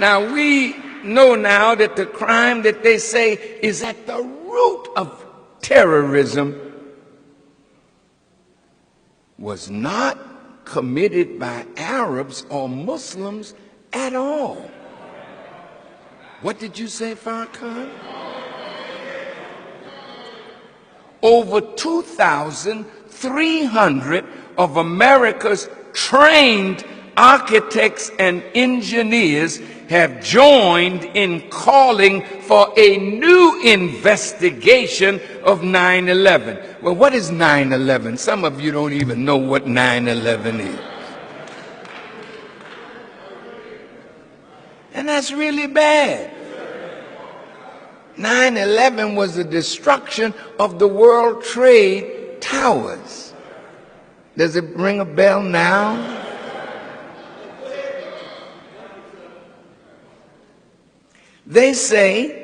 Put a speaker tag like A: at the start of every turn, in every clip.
A: Now, we know now that the crime that they say is at the root of terrorism was not committed by Arabs or Muslims at all. What did you say, Farrakhan? Over 2,300 of America's trained architects and engineers have joined in calling for a new investigation of 9/11. Well, what is 9/11? Some of you don't even know what 9/11 is. And that's really bad. 9/11 was the destruction of the World Trade Towers. Does it ring a bell now? They say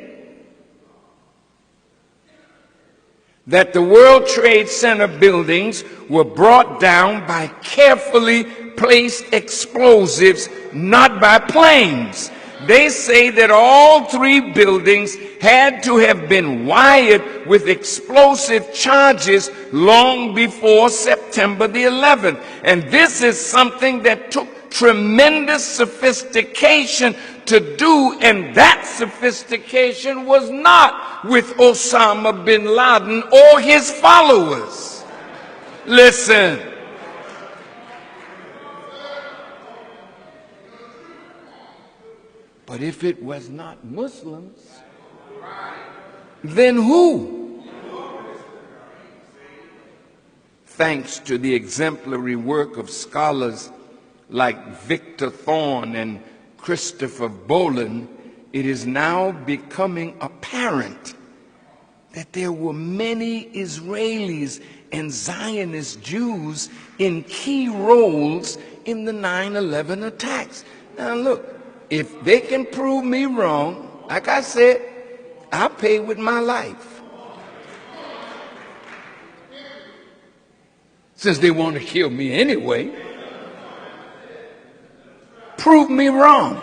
A: that the World Trade Center buildings were brought down by carefully placed explosives, not by planes. They say that all three buildings had to have been wired with explosive charges long before September the 11th. And this is something that took tremendous sophistication to do, and that sophistication was not with Osama bin Laden or his followers. Listen. But if it was not Muslims, then who? Thanks to the exemplary work of scholars like Victor Thorne and Christopher Boland, it is now becoming apparent that there were many Israelis and Zionist Jews in key roles in the 9/11 attacks. Now look, if they can prove me wrong, like I said, I'll pay with my life. Since they want to kill me anyway, prove me wrong.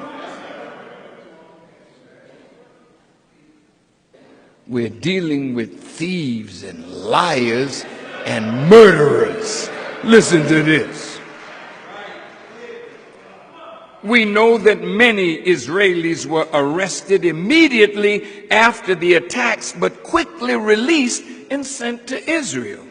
A: We're dealing with thieves and liars and murderers. Listen to this. We know that many Israelis were arrested immediately after the attacks, but quickly released and sent to Israel.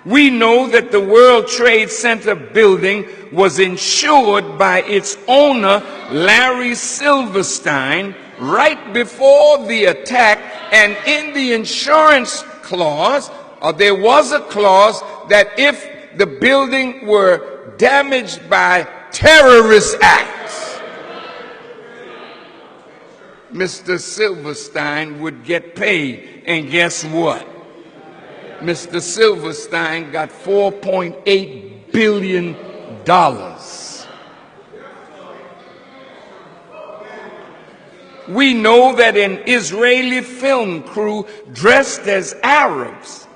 A: We know that the World Trade Center building was insured by its owner, Larry Silverstein, right before the attack, and in the insurance clause, there was a clause that if the building were damaged by terrorist acts, Mr. Silverstein would get paid. And guess what? Mr. Silverstein got $4.8 billion. We know that an Israeli film crew dressed as Arabs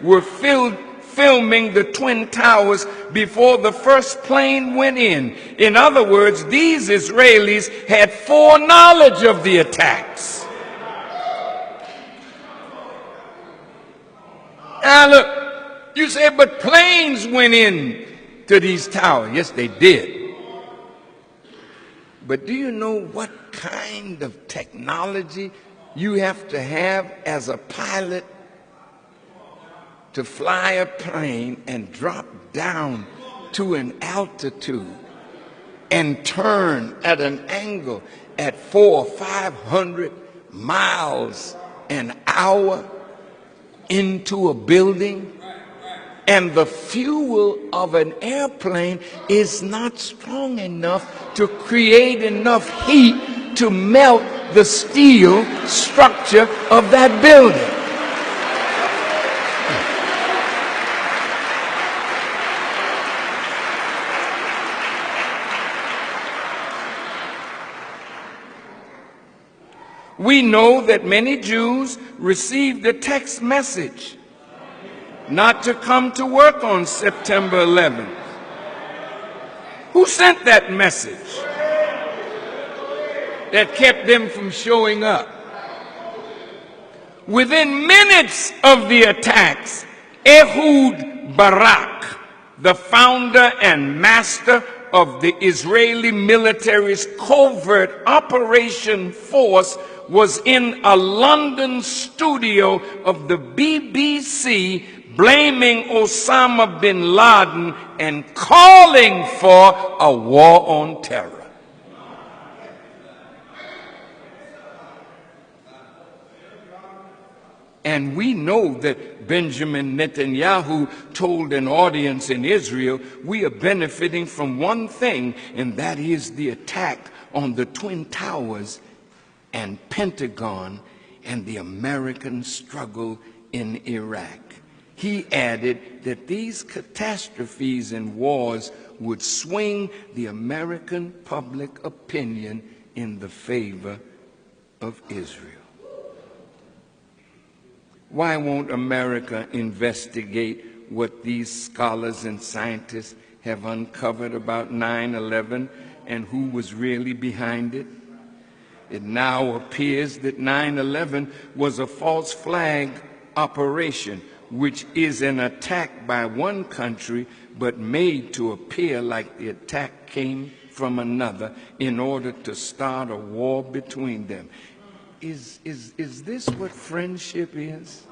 A: were filming the Twin Towers before the first plane went in. In other words, these Israelis had foreknowledge of the attacks. Now look, you say, but planes went in to these towers. Yes, they did. But do you know what kind of technology you have to have as a pilot to fly a plane and drop down to an altitude and turn at an angle at 400 or 500 miles an hour into a building? And the fuel of an airplane is not strong enough to create enough heat to melt the steel structure of that building. We know that many Jews received a text message not to come to work on September 11th. Who sent that message? that kept them from showing up. Within minutes of the attacks, Ehud Barak, the founder and master of the Israeli military's covert operation force, was in a London studio of the BBC blaming Osama bin Laden and calling for a war on terror. And we know that Benjamin Netanyahu told an audience in Israel, we are benefiting from one thing, and that is the attack on the Twin Towers and Pentagon and the American struggle in Iraq. He added that these catastrophes and wars would swing the American public opinion in the favor of Israel. Why won't America investigate what these scholars and scientists have uncovered about 9/11 and who was really behind it? It now appears that 9/11 was a false flag operation, which is an attack by one country but made to appear like the attack came from another in order to start a war between them. Is this what friendship is?